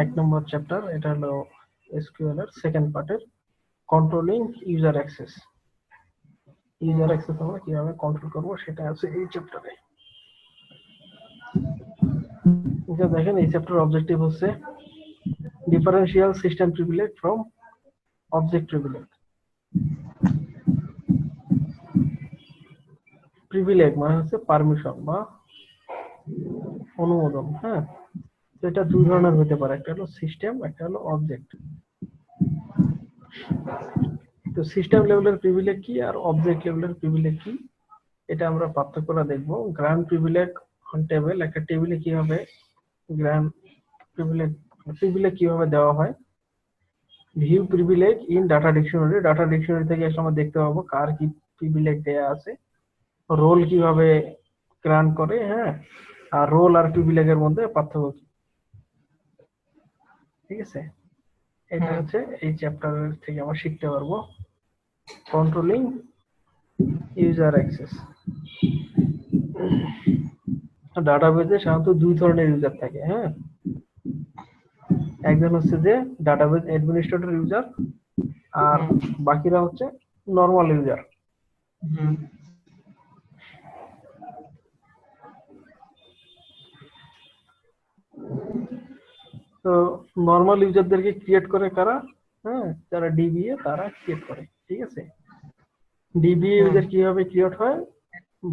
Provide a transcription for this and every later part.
এক নম্বর চ্যাপ্টার, এটা হলো এসকিউএল এর সেকেন্ড পার্টের controlling user access. User access আমরা কিভাবে কন্ট্রোল করব সেটা আছে এই চ্যাপ্টারে। এটা দেখেন এই চ্যাপ্টার অবজেক্টিভ হচ্ছে differential system privilege from object privilege. Privilege মানে হচ্ছে পারমিশন বা অনুমোদন। হ্যাঁ, তো এটা দুই ধরনের হতে পারে, একটা হলো সিস্টেম, একটা হলো অবজেক্ট। তো সিস্টেম লেভেলের প্রিভিলেজ কি আর অবজেক্ট লেভেলের প্রিভিলেজ কি, এটা আমরা পার্থক্যটা দেখব। গ্রান্ট প্রিভিলেজ অন টেবিল, একটা টেবিলে কিভাবে গ্রান্ট প্রিভিলেজ কিভাবে দেওয়া হয়। View privilege in data dictionary, data dictionary থেকে এসে আমরা দেখতে পাবো কার কি প্রিভিলেজ দেয়া আছে। রোল কিভাবে গ্রান্ট করে, হ্যাঁ, আর রোল আর প্রিভিলেজের মধ্যে পার্থক্য কি। ঠিক আছে, এটা হচ্ছে এই চ্যাপ্টার থেকে আমরা শিখতে পারবো কন্ট্রোলিং ইউজার অ্যাক্সেস। ডাটাবেজে সাধারণত দুই ধরনের ইউজার থাকে। হ্যাঁ, একজন হচ্ছে যে ডাটাবেজ অ্যাডমিনিস্ট্রেটর ইউজার, আর বাকিরা হচ্ছে নরমাল ইউজার। তো নরমাল ইউজারদেরকে ক্রিয়েট করে কারা? হ্যাঁ, যারা ডিবিএ তারা ক্রিয়েট করে। ঠিক আছে, ডিবিএ ইউজার কিভাবে ক্রিয়েট হয়?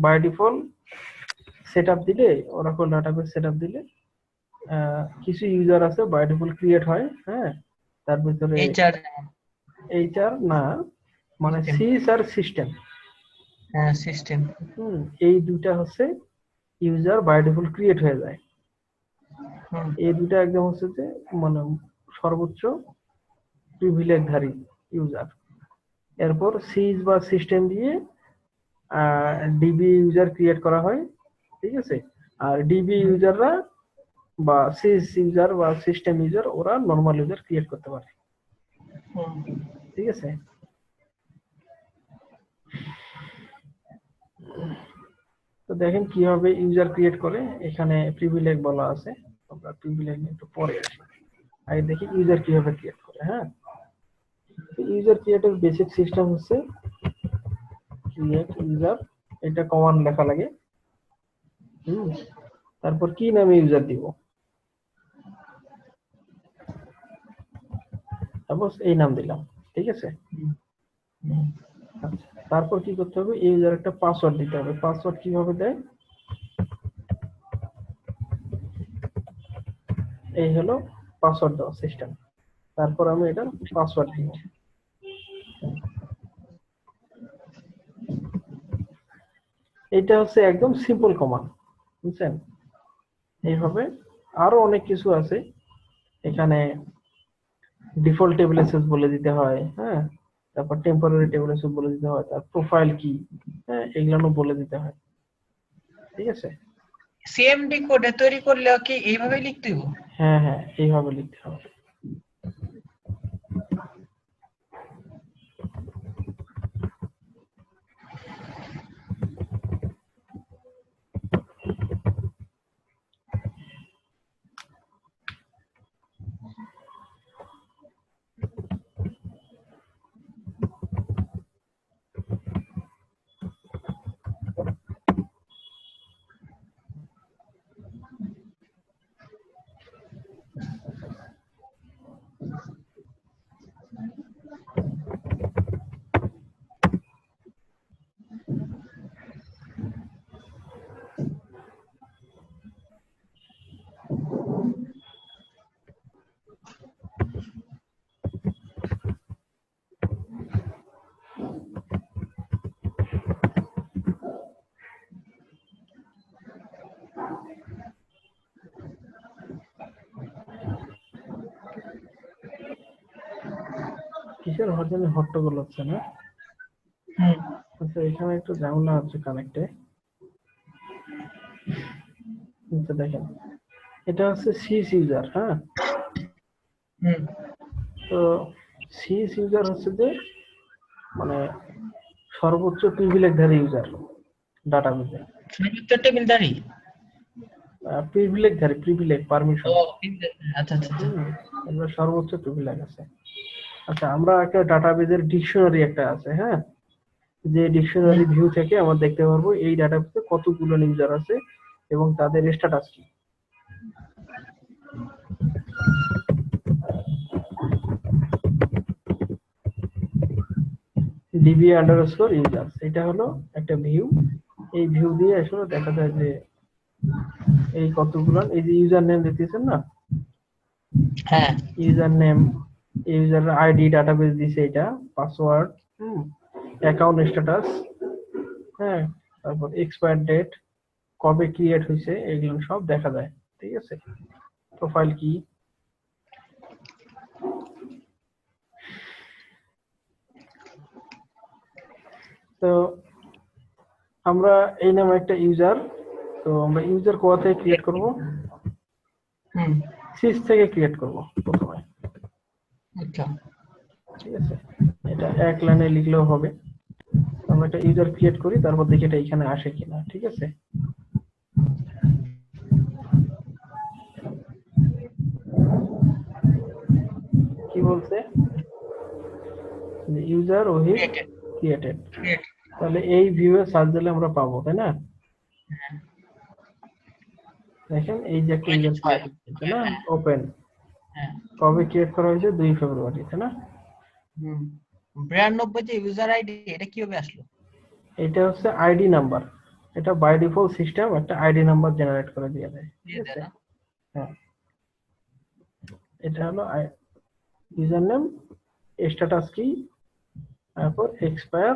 বাই ডিফল্ট সেটআপ দিলে, ওরাকল ডাটাবেজ সেটআপ দিলে কিছু ইউজার আছে বাই ডিফল্ট ক্রিয়েট হয়। হ্যাঁ, তার ভিতরে এইচআর না, মানে সিস আর সিস্টেম। হ্যাঁ, সিস্টেম। এই দুইটা হচ্ছে ইউজার বাই ডিফল্ট ক্রিয়েট হয়ে যায়। এই দুইটা একদম হচ্ছে যে মানে সর্বোচ্চ প্রিভিলেজধারী ইউজার। এরপর সিজ বা সিস্টেম দিয়ে ডিবি ইউজার ক্রিয়েট করা হয়। ঠিক আছে, আর ডিবি ইউজাররা বা সিজ ইউজার বা সিস্টেম ইউজার ওরা নরমাল ইউজার ক্রিয়েট করতে পারে। ঠিক আছে, তো দেখেন কিভাবে ইউজার ক্রিয়েট করে। এখানে প্রিভিলেজ বলা আছে, আমরা প্রিভিলেজ একটু পরে আসি। আগে দেখি ইউজার কিভাবে ক্রিয়েট করে। হ্যাঁ, ইউজার ক্রিয়েটের বেসিক সিস্টেম হচ্ছে ক্রিয়েট ইউজার, এটা কমান্ড লেখা লাগে। তারপর কি নামে ইউজার দিব, সাপোজ এই নাম দিলাম। ঠিক আছে, আচ্ছা, তারপর কি করতে হবে? এই ইউজার একটা পাসওয়ার্ড দিতে হবে। পাসওয়ার্ড কিভাবে দেয়? এই হলো পাসওয়ার্ড দেওয়া সিস্টেম। তারপর আমি এটার পাসওয়ার্ড দিব। এটা হচ্ছে একদম সিম্পল কমান্ড, বুঝছেন? এইভাবে আরো অনেক কিছু আছে এখানে। ডিফল্ট টেবিল অ্যাক্সেস বলে দিতে হয়, হ্যাঁ, তারপর টেম্পোরারি টেবিল অ্যাক্সেস বলে দিতে হয়, তার প্রোফাইল কি, হ্যাঁ, এগুলো বলে দিতে হয়। ঠিক আছে, সিএমডি কোডে তৈরি করলে কি এইভাবে লিখতে হবে? হ্যাঁ হ্যাঁ, এইভাবে লিখতে হবে। কিসের হঠাৎ হট্টগোল হচ্ছে না? আচ্ছা, এখানে একটু ঝামেলা হচ্ছে কানেক্টে। আচ্ছা দেখেন, এটা হচ্ছে সিস ইউজার। হ্যাঁ, তো সিস ইউজার হচ্ছে যে মানে সর্বোচ্চ প্রিভিলেজধারী ইউজার ডাটাবেজে। সর্বোচ্চ টেবিলদারি প্রিভিলেজ পারমিশন। ও আচ্ছা আচ্ছা আচ্ছা। এবার সর্বোচ্চ প্রিভিলেজ আছে। আচ্ছা, আমরা একটা ডাটাবেজের ডিকশনারি একটা আছে, হ্যাঁ, যে ডিকশনারি ভিউ থেকে আমরা দেখতে পারবো এই ডাটাবেসে কতগুলো ইউজার আছে এবং তাদের স্ট্যাটাস কি। ডিবি আন্ডারস্কোর ইউজার্স, এটা হলো একটা ভিউ। এই ভিউ দিয়ে আসলে দেখা যায় যে এই কতগুলো, এই যে ইউজার নেম দেখতেছেন না, হ্যাঁ user name, user ID database দিছে, এটা পাসওয়ার্ড, অ্যাকাউন্ট স্ট্যাটাস, হ্যাঁ, তারপর এক্সপায়ার ডেট, কবে ক্রিয়েট হয়েছে, এগুলো সব দেখা যায়। ঠিক আছে, প্রোফাইল কি। তো আমরা এই নামে একটা ইউজার, তো আমরা ইউজার কোথা থেকে ক্রিয়েট করব? সিস থেকে ক্রিয়েট করব প্রথমে। আচ্ছা ঠিক আছে, এটা এক লাইনে লিখলেও হবে। আমরা একটা ইউজার ক্রিয়েট করি, তারপর দেখি এটা এখানে আসে কিনা। ঠিক আছে, কি বলছে, ইউজার ওহি ক্রিয়েটেড। তাহলে এই ভিউ এ সার্চ দিলে আমরা পাবো, তাই না? দেখেন এই যে একটা ইউজার ক্রিয়েট হয়েছে না, ওপেন, কবে ক্রিয়েট করা হয়েছে? 2 ফেব্রুয়ারি, তাই না? 92 যে ইউজার আইডি, এটা কিভাবে আসলো? এটা হচ্ছে আইডি নাম্বার, এটা বাই ডিফল্ট সিস্টেম একটা আইডি নাম্বার জেনারেট করে দিয়ে দেয়। ঠিক আছে, হ্যাঁ, এটা হলো ইউজার নেম, স্ট্যাটাস কি, তারপর এক্সপায়ার।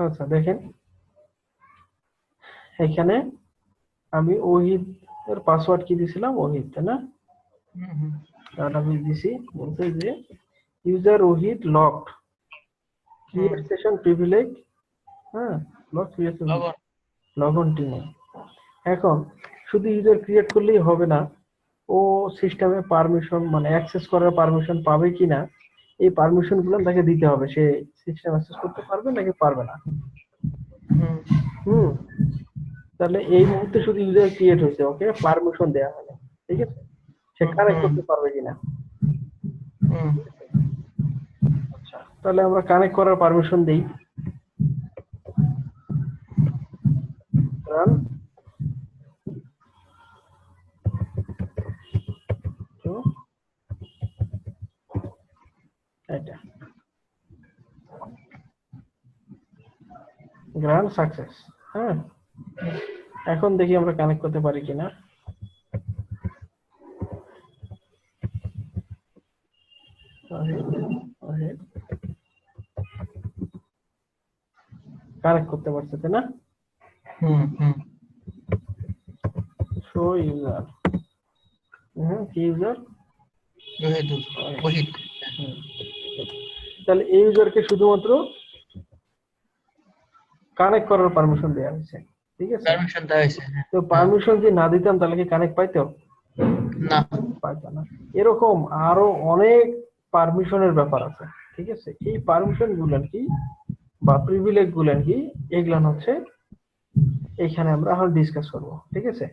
আচ্ছা দেখেন, এখানে আমি ওহিদ এর পাসওয়ার্ড কি দিয়েছিলাম? ওহিদ, তাই না? ডাটাবেস দিছি, বলতে যে user Ohid locked create session privilege, হ্যাঁ, লক ক্রিয়েট লগন টিমে। এখন শুধু ইউজার ক্রিয়েট করলেই হবে না, ও সিস্টেমে পারমিশন মানে অ্যাক্সেস করার পারমিশন পাবে কিনা, এই পারমিশন গুলো তাকে দিতে হবে। সে সিস্টেম অ্যাক্সেস করতে পারবে নাকি পারবে না। তাহলে এই মুহূর্তে শুধু ইউজার ক্রিয়েট হয়েছে, ওকে পারমিশন দেওয়া হয়নি। ঠিক আছে, সে কানেক্ট করতে পারবে কিনা। আচ্ছা, তাহলে আমরা কানেক্ট করার পারমিশন দেই। রান, এটা গ্রান্ড সাকসেস। হ্যাঁ, এখন দেখি আমরা কানেক্ট করতে পারি কিনা। কানেক্ট করতে পারছে, তাই না? শো ইউজার, কি ইউজার? তাহলে এই ইউজারকে শুধুমাত্র কানেক্ট করার পারমিশন দেওয়া হয়েছে। ঠিক আছে, পারমিশন দেওয়া হয়েছে। তো পারমিশন যদি না দিতাম তাহলে কি কানেক্ট পাইতো? না, পাইতো না। এরকম আরো অনেক পারমিশনের ব্যাপার আছে। ঠিক আছে, এই পারমিশন গুলো কি বা প্রিভিলেজ গুলো কি, এগুলো হচ্ছে এখানে আমরা এখন ডিসকাস করব। ঠিক আছে,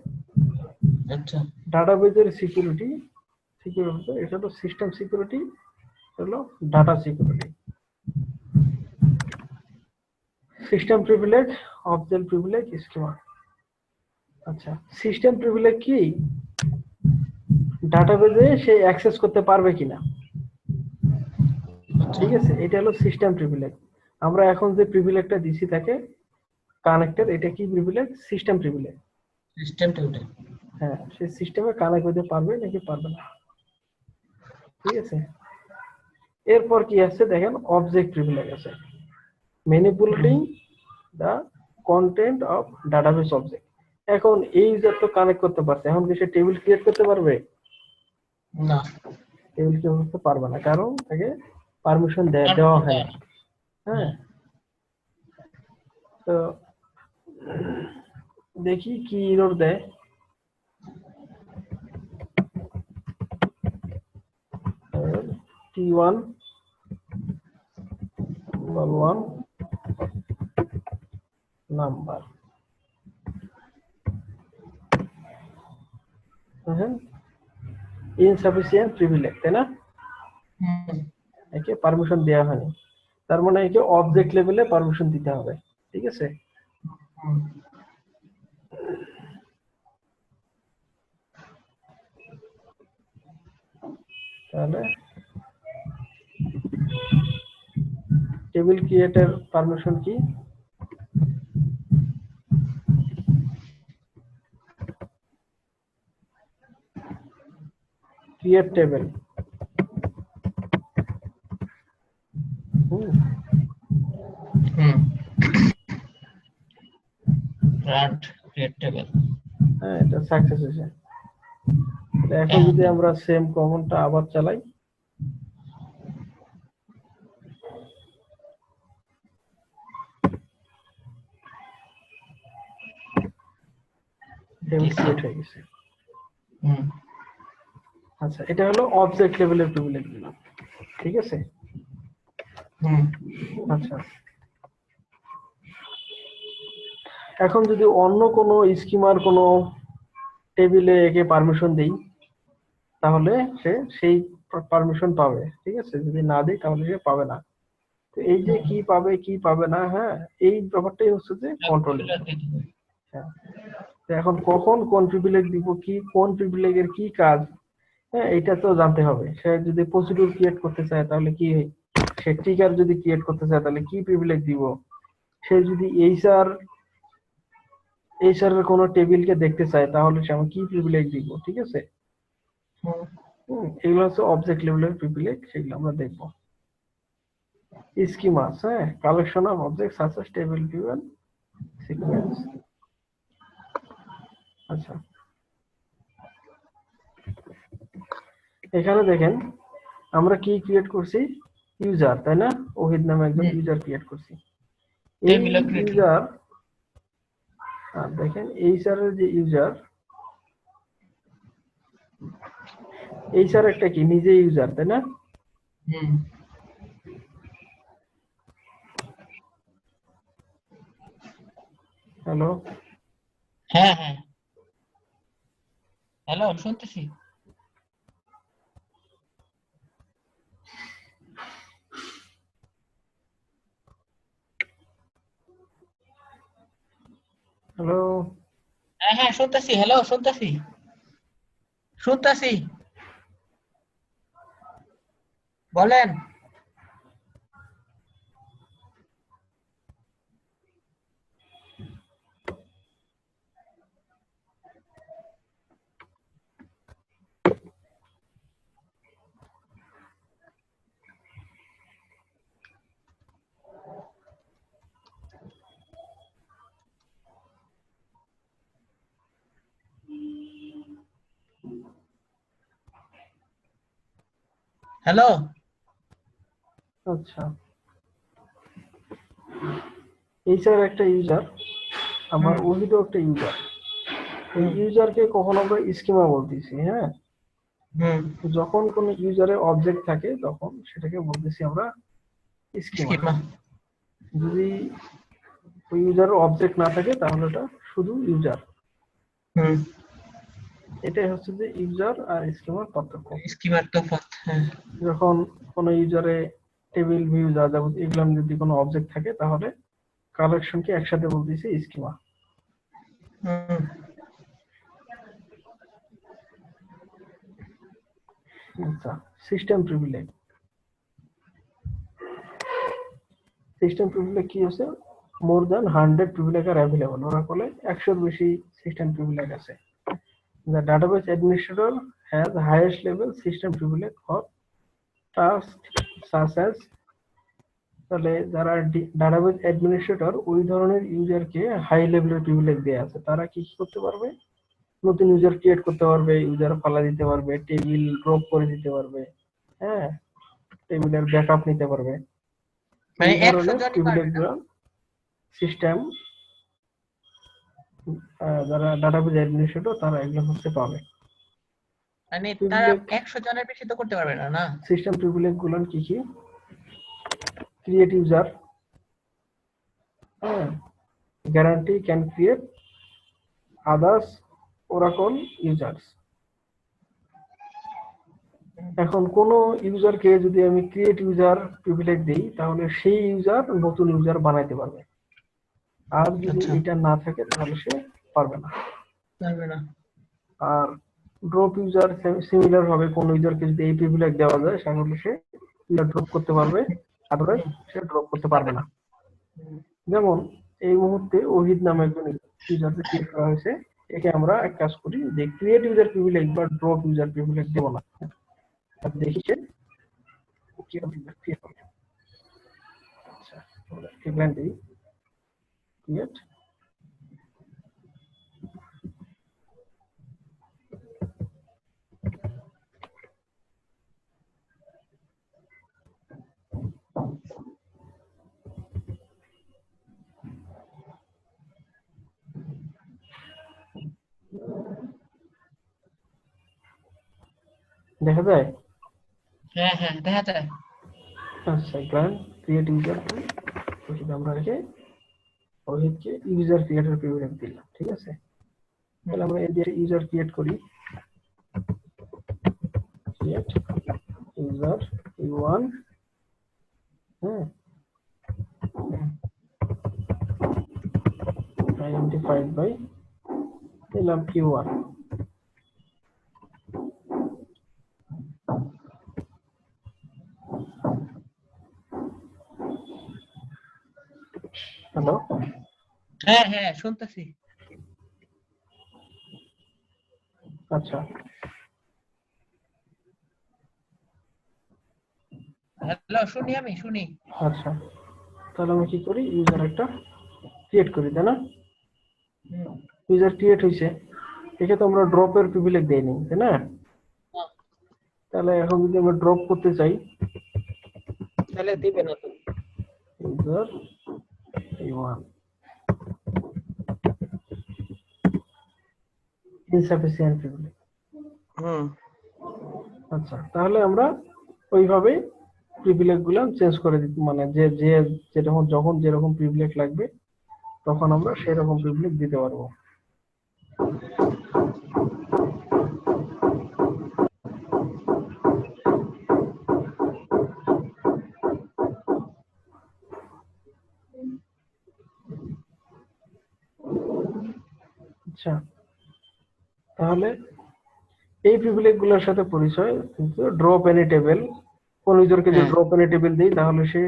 আচ্ছা, ডাটাবেজের সিকিউরিটি, এটা হলো সিস্টেম সিকিউরিটি, হলো data security. System privilege, object privilege, schema. আচ্ছা, সিস্টেম প্রিভিলেজ কি? ডাটাবেজে সে অ্যাক্সেস করতে পারবে কিনা। ঠিক আছে, এটা হলো সিস্টেম প্রিভিলেজ। আমরা এখন যে প্রিভিলেজটা দিছি তাকে কানেক্টেড, এটা কি প্রিভিলেজ? System privilege. হ্যাঁ, সে সিস্টেমে কানেক্ট হতে পারবে নাকি পারবে না। ঠিক আছে, এরপর কি আছে দেখেন, অবজেক্ট প্রিভিলেজ আছে, manipulating the content of database object. এখন এই ইউজার তো কানেক্ট করতে পারছে, এখন কি সে টেবিল ক্রিয়েট করতে পারবে? না, টেবিল কি করতে পারবে না, কারণ তাকে পারমিশন দেওয়া permission হয় দেয় না। না। হ্যাঁ, তো দেখি কি এরর দেয়। T1 1 নাম্বার, হ্যাঁ, ইনসাফিসিয়েন্ট প্রিভিলেজ, তাই না? হুম, একে পারমিশন দেওয়া হয়নি, তার মানে একে অবজেক্ট লেভেলে পারমিশন দিতে হবে। ঠিক আছে, হুম, তাহলে টেবিল ক্রিয়েটের পারমিশন কি? ক্রিয়েট টেবিল, হুম, গ্রান্ট ক্রিয়েট টেবিল। হ্যাঁ, এটা সাকসেস হয়েছে। এখন যদি আমরা সেম কমান্ডটা আবার চালাই, টেবিল ক্রিয়েট হয়ে গেছে। আচ্ছা, এটা হলো অবজেক্ট লেভেলের প্রিভিলেজ দিলাম। ঠিক আছে, আচ্ছা, এখন যদি অন্য কোনো স্কিমার কোনো টেবিলে একে পারমিশন দেই, তাহলে সে সেই পারমিশন পাবে। ঠিক আছে, যদি না দিই তাহলে সে পাবে না। তো এই যে কি পাবে কি পাবে না, হ্যাঁ, এই ব্যাপারটাই হচ্ছে যে কন্ট্রোল। হ্যাঁ, তো এখন কখন কোন প্রিভিলেজ দিব, কি কোন প্রিভিলেজের কি কাজ, হ্যাঁ, এটা তো জানতে হবে। সে যদি প্রসিডিউর ক্রিয়েট করতে চায় তাহলে কি, সে ট্রিগার যদি ক্রিয়েট করতে চায় তাহলে কি প্রিভিলেজ দিব, সে যদি এইচআর এর কোনো টেবিলকে দেখতে চায় তাহলে সে আমি কি প্রিভিলেজ দিব। ঠিক আছে, এগুলো হচ্ছে অবজেক্ট লেভেলের প্রিভিলেজ, সেগুলো আমরা দেখবো। স্কিমাস, হ্যাঁ, collection of object such as table view and sequence. আচ্ছা, এখানে দেখেন আমরা কি ক্রিয়েট করছি, ইউজার, তাই না? ওহিদ নামে একজন ইউজার ক্রিয়েট করছি। এই ইউজার, দেখেন এইচআর এর যে ইউজার, এইচআর একটা কি নিজে ইউজার, তাই না? হ্যালো, হ্যাঁ, হ্যাঁ, হ্যালো, শুনতেছি। হ্যালো, হ্যাঁ, হ্যাঁ, শুনতেছি। হ্যালো, শুনতেছি, শুনতেছি, বলেন। হ্যালো। আচ্ছা, এইচআর একটা ইউজার, আমার ওহিদও একটা ইউজার। এই ইউজারকে কখন আমরা স্কিমা বলতেছি, হ্যাঁ, যখন কোন ইউজারের অবজেক্ট থাকে তখন সেটাকে বলতেছি আমরা স্কিমা। যদি ওই ইউজারের অবজেক্ট না থাকে তাহলে ওটা শুধু ইউজার। এটাই হচ্ছে যে ইউজার আর স্কিমার পার্থক্য। স্কিমার তফাৎ, হ্যাঁ। যখন কোন ইউজারে টেবিল ভিউ যা যাবতীয় এগুলো যদি কোনো অবজেক্ট থাকে তাহলে কালেকশনকে একসাথে বলতেছি স্কিমা। আচ্ছা, সিস্টেম প্রিভিলেজ। সিস্টেম প্রিভিলেজ কি আছে, মোর দ্যান 100 প্রিভিলেজ আর অ্যাভেলেবল। ওরা বলে 100 বেশি সিস্টেম প্রিভিলেজ আছে। The database administrator has highest level system privilege for tasks such as, তাহলে যারা ডাটাবেস অ্যাডমিনিস্ট্রেটর ওই ধরনের ইউজারকে হাই লেভেলের প্রিভিলেজ দেয়া আছে, তারা কি করতে পারবে, নতুন ইউজার ক্রিয়েট করতে পারবে, ইউজার ফালা দিতে পারবে, টেবিল ড্রপ করে দিতে পারবে, হ্যাঁ, টেবিলের ব্যাকআপ নিতে পারবে। মানে এই 100 ধরনের জনই পারবে না? প্রিভিলেজ সিস্টেম যারা ডাটাবেজ অ্যাডমিনিস্ট্রেটর তারা এগুলো হচ্ছে পাবে। মানে তারা প্রিভিলেজ 100 জনের বেশি তো করতে পারবে না, না? সিস্টেম প্রিভিলেজ গুলো কি কি? ক্রিয়েট ইউজার, হ্যাঁ, guarantee can create others Oracle users. এখন কোন ইউজারকে যদি আমি ক্রিয়েট ইউজার প্রিভিলেজ দিই তাহলে সেই ইউজার নতুন ইউজার বানাইতে পারবে, আর যদি আচ্ছা, এটা না থাকে তাহলে সে পারবে না। পারবে না। আর ড্রপ ইউজার সিমিলার ভাবে কোন ইউজারকে যদি এই প্রিভিলেজ দেওয়া যায় তাহলে সে ইউজার ড্রপ করতে পারবে, আদারওয়াইজ সে ড্রপ করতে পারবে না। যেমন এই মুহূর্তে ওহিদ নামে একজন ইউজারকে ক্রিয়েট করা হয়েছে, একে আমরা এক কাজ করি যে ক্রিয়েট ইউজার প্রিভিলেজ বা ড্রপ ইউজার প্রিভিলেজ দেব না, দেখি সে কিরকম ইউজার ক্রিয়েট করে। আচ্ছা, আমরা এখান দিই ক্রিয়েট, দেখা যায়। হ্যাঁ হ্যাঁ, দেখা যায়। আচ্ছা, গ্রান্ট ক্রিয়েট ইউজার আমরা রেখে ওহিদকে ইউজার ক্রিয়েটর প্রিভিলেজ দিলাম, ঠিক আছে। তাহলে আমরা এই যে ইউজার ক্রিয়েট করি, ক্রিয়েট ইউজার ইউ1, হ্যাঁ, আইডেন্টিফাইড বাই দিলাম ইউ1। হ্যালো, হ্যাঁ হ্যাঁ, শুনতেছি। আচ্ছা, হ্যালো, শুনি, আমি শুনি। আচ্ছা, তাহলে আমি কি করি, ইউজার একটা ক্রিয়েট করি, তাই না? ইউজার ক্রিয়েট হয়েছে, একে তো আমরা ড্রপের প্রিভিলেজ দেইনি, তাই না? তাহলে এখন যদি আমরা ড্রপ করতে চাই তাহলে দিবে না তো। User U1 insufficient privilege. আচ্ছা, তাহলে আমরা ওইভাবে প্রিভিলেজ গুলো চেঞ্জ করে দিতে, মানে যে যে যেরকম যখন যেরকম প্রিভিলেজ লাগবে তখন আমরা সেরকম প্রিভিলেজ দিতে পারবো। আচ্ছা, তাহলে এই প্রিভিলেজ গুলোর সাথে পরিচয় কিন্তু ড্রপ এনি টেবিল, কোন ইউজারকে যদি ড্রপ এনি টেবিল দেই তাহলে সে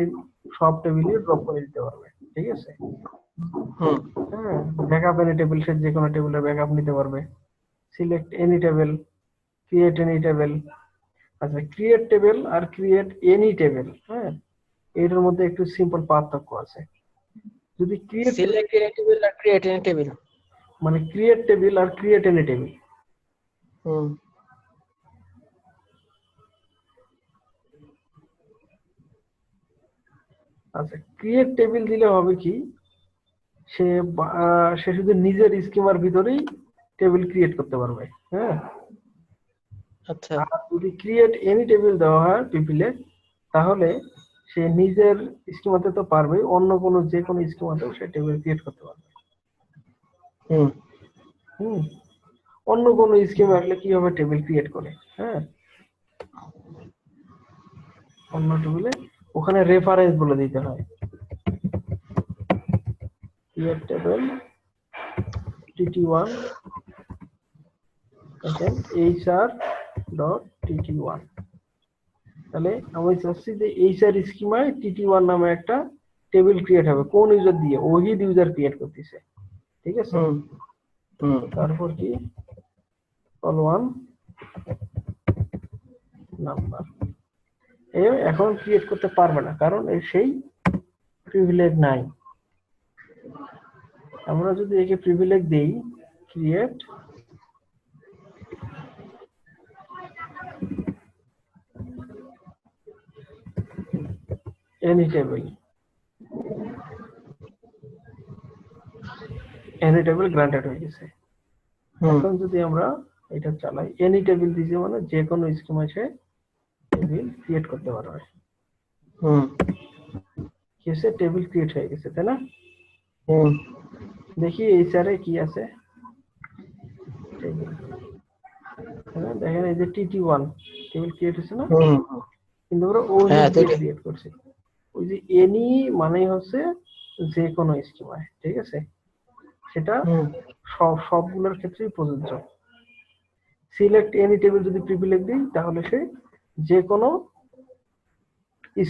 সব টেবিলই ড্রপ করে দিতে পারবে, ঠিক আছে। হ্যাঁ, ব্যাকআপ এনি টেবিল, সে যে কোনো টেবিলের ব্যাকআপ নিতে পারবে। Select any table, create any table. আচ্ছা, ক্রিয়েট টেবিল আর ক্রিয়েট এনি টেবিল, হ্যাঁ, এটার মধ্যে একটু সিম্পল পার্থক্য আছে। যদি ক্রিয়েট সিলেক্ট এনি টেবিল আর ক্রিয়েট এনি টেবিল, মানে ক্রিয়েট টেবিল আর ক্রিয়েট এনি টেবিল, আচ্ছা, ক্রিয়েট টেবিল দিলে হবে কি, সে সে শুধু নিজের স্কিমার ভিতরেই টেবিল ক্রিয়েট করতে পারবে, হ্যাঁ। আচ্ছা, আর যদি ক্রিয়েট এনি টেবিল দেওয়া হয় টেবিলে, তাহলে সে নিজের স্কিমাতে তো পারবে, অন্য কোনো যে কোনো স্কিমাতেও সে টেবিল ক্রিয়েট করতে পারবে। হুম, অন্য কোনো স্কিমে আসলে কিভাবে টেবিল ক্রিয়েট করে, হ্যাঁ, অন্য টেবিলে ওখানে রেফারেন্স বলে দিতে হয়, ক্রিয়েট টেবিল tt1 hr.tt1। তাহলে আমি চাচ্ছি যে এইচআর স্কিমায় tt1 নামে একটা টেবিল ক্রিয়েট হবে, কোন ইউজার দিয়ে, ওহিদ ইউজার ক্রিয়েট করতেছে, ঠিক আছে। তারপর কি, কল1 নাম্বার, এখন ক্রিয়েট করতে পারবে না কারণ সেই প্রিভিলেজ নাই। আমরা যদি একে প্রিভিলেজ দেই ক্রিয়েট any table গ্রান্টেড হয়ে গেছে। এখন যদি আমরা এটা চালাই, এনি টেবিল দিয়েছে মানে যে কোনো স্কিমা সে টেবিল ক্রিয়েট করতে পারবে। কেসে টেবিল ক্রিয়েট হয়ে গেছে, তাই না? দেখি এই স্যারে কি আছে টেবিল। দেখেন এই যে TT1 টেবিল ক্রিয়েট হয়েছে না, কিন্তু আমরা ক্রিয়েট করছি। ওই যে এনি মানে হচ্ছে যে কোনো স্কিমা, ঠিক আছে? সেটা সবগুলোর ক্ষেত্রেই প্রযোজ্য। সিলেক্ট এনি টেবিল যদি প্রিভিলেজ দিই তাহলে সে যে কোনো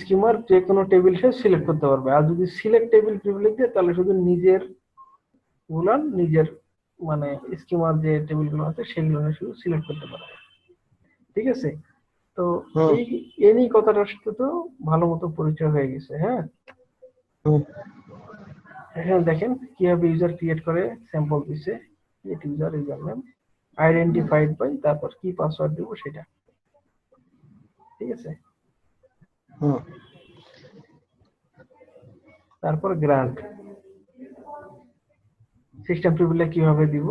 স্কিমার যে কোনো টেবিল সে সিলেক্ট করতে পারবে। আর যদি সিলেক্ট টেবিল প্রিভিলেজ দেয় তাহলে শুধু নিজের মানে স্কিমার যে টেবিলগুলো আছে সেগুলো শুধু সিলেক্ট করতে পারবে, ঠিক আছে? তো এই এনি কথাটার সাথে তো ভালো মতো পরিচয় হয়ে গেছে। হ্যাঁ, এখানে দেখেন কিভাবে ইউজার ক্রিয়েট করে, স্যাম্পল দিছে, create user name identified by, তারপর কি পাসওয়ার্ড দেব সেটা, ঠিক আছে? তারপর গ্রান্ট সিস্টেম প্রিভিলেজ কিভাবে দিব।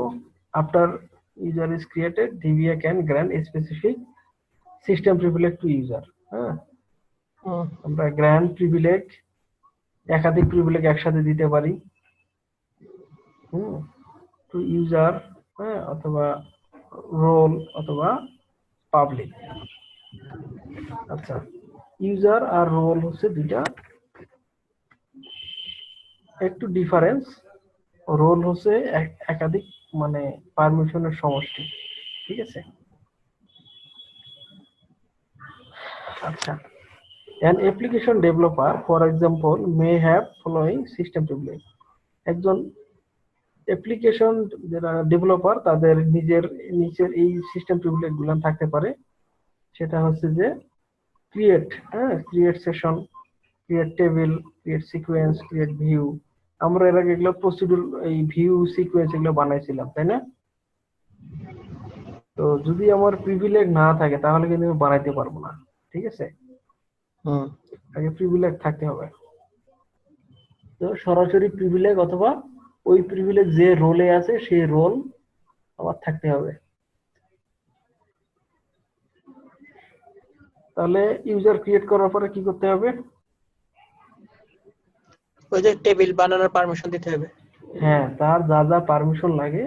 After user is created DBA can grant specific system privilege two user. হ্যাঁ, আমরা গ্রান্ট প্রিভিলেজ একাধিক প্রিভিলেজ একসাথে দিতে পারি টু ইউজার, হ্যাঁ, অথবা রোল অথবা পাবলিক। আচ্ছা, ইউজার আর রোল হচ্ছে দুইটা একটু ডিফারেন্স। রোল হচ্ছে একাধিক মানে পারমিশনের সমষ্টি, ঠিক আছে? আচ্ছা, an application developer for example may have following system privilege. একজন অ্যাপ্লিকেশন যারা ডেভেলপার তাদের নিজের এই সিস্টেম প্রিভিলেজ গুলো থাকতে পারে। সেটা হচ্ছে যে create session, create table, create sequence, create view. আমরা এর আগে এগুলো প্রসিডিউর, এই ভিউ সিকোয়েন্স এগুলো বানাইছিলাম, তাই না? তো যদি আমার প্রিভিলেজ না থাকে তাহলে কিন্তু আমি বানাইতে পারবো না, ঠিক আছে? আগে প্রিভিলেজ থাকতে হবে। তো সরাসরি প্রিভিলেজ অথবা ওই প্রিভিলেজ যে রোলে আছে সেই রোল আবার থাকতে হবে। তাহলে ইউজার ক্রিয়েট করার পরে কি করতে হবে? ওই যে টেবিল বানানোর পারমিশন দিতে হবে। হ্যাঁ, তার যা যা পারমিশন লাগে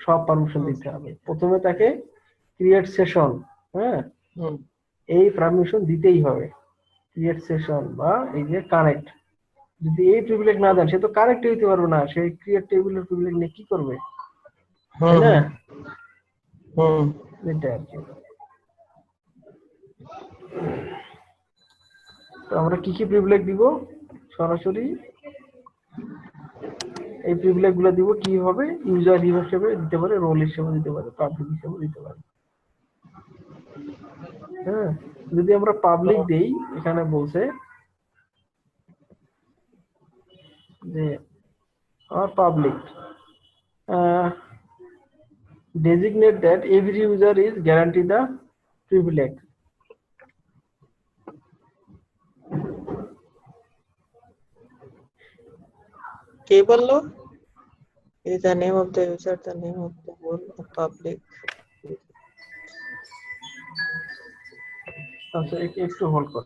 সব পারমিশন দিতে হবে। প্রথমে তাকে ক্রিয়েট সেশন, হ্যাঁ, এই পারমিশন দিতেই হবে। ক্রিয়েট সেশন বা এই যে কানেক্ট, যদি এই প্রিভিলেজ না দেন সে তো কানেক্ট হইতে পারবে না, সেই ক্রিয়েট টেবিলের প্রিভিলেজ নিয়ে কি করবে, তাই না? এটা আর কি। তো আমরা কি কি প্রিভিলেজ দিব? সরাসরি এই প্রিভিলেজ গুলো দিব কিভাবে? ইউজার হিসেবে দিতে পারে, রোল হিসেবে দিতে পারে, পাবলিক হিসেবে দিতে পারে। হ্যাঁ, যদি আমরা পাবলিক দেই, এখানে বলছে যে our public designate that every user is guaranteed the privilege. কে বললো? Is the name of the user the name of the whole of public? আচ্ছা, একটু হোল্ড কর।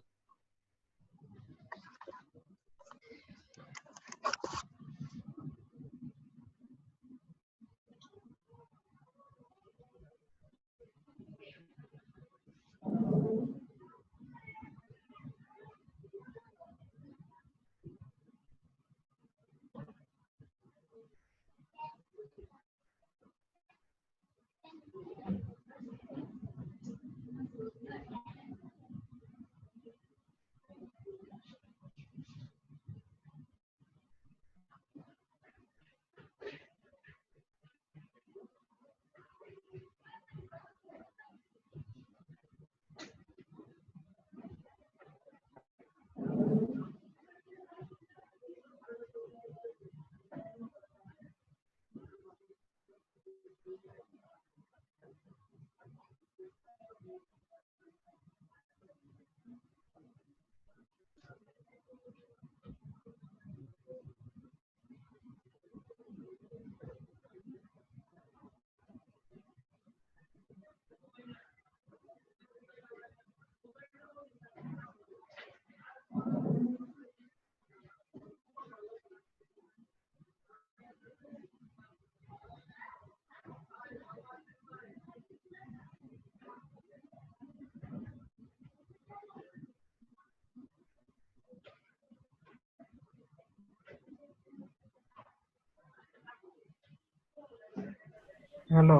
হ্যালো।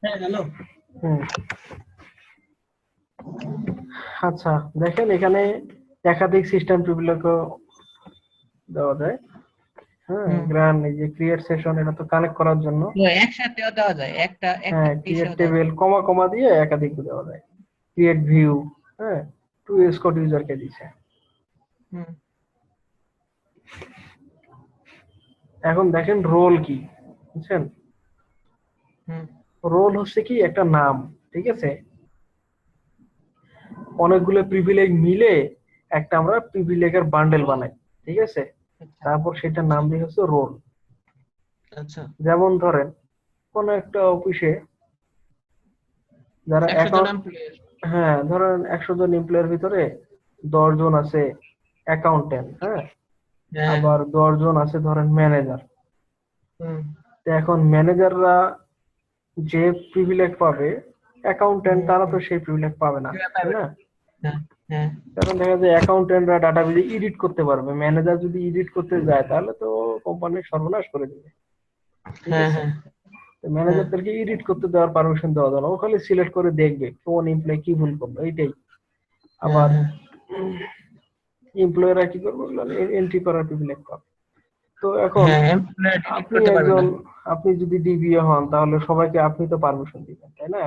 হ্যাঁ হ্যালো। হুম। আচ্ছা দেখেন এখানে একাধিক সিস্টেম প্রিভিলেজও দেওয়া যায়। হ্যাঁ, গ্রান এই যে ক্রিয়েট সেশন এটা তো কানেক্ট করার জন্য। একসাথেও দেওয়া যায়, একটা হ্যাঁ, ক্রিয়েট টেবিল কমা কমা দিয়ে একাধিক দেওয়া যায়। ক্রিয়েট ভিউ, হ্যাঁ, টু স্কট ইউজারকে দিছে। এখন দেখেন রোল কি, বুঝছেন? রোল হচ্ছে কি একটা নাম, ঠিক আছে? অনেকগুলো প্রিভিলেজ মিলে একটা আমরা প্রিভিলেজের বান্ডেল বানাই, ঠিক আছে? তারপর সেটার নাম দিয়ে হচ্ছে রোল। আচ্ছা, যেমন ধরেন কোন একটা অফিসে যারা 100 জন অ্যাকাউন্ট, এমপ্লয়ি। হ্যাঁ ধরেন 100 জন এমপ্লয়ের ভিতরে 10 জন আছে অ্যাকাউন্টেন্ট, হ্যাঁ, আবার 10 জন আছে ধরেন ম্যানেজার। তো এখন ম্যানেজাররা যে প্রিভিলেজ পাবে, অ্যাকাউন্টেন্ট তারা তো সেই প্রিভিলেজ পাবে না, তাই না? কারণ দেখা যায় অ্যাকাউন্টেন্টরা ডাটাবেজে এডিট করতে পারবে, ম্যানেজার যদি এডিট করতে যায় তাহলে তো কোম্পানির সর্বনাশ করে দেবে। ম্যানেজারদেরকে এডিট করতে দেওয়ার পারমিশন দেওয়া যায় না, ও খালি সিলেক্ট করে দেখবে কোন এমপ্লয় কি ভুল করলো, এইটাই। আবার এমপ্লয়িরা কি করবে, এন্ট্রি করার প্রিভিলেজ পাবে। তো এখন আপনি যদি ডিবিএ হন তাহলে সবাইকে আপনি তো পারমিশন দিবেন, তাই না?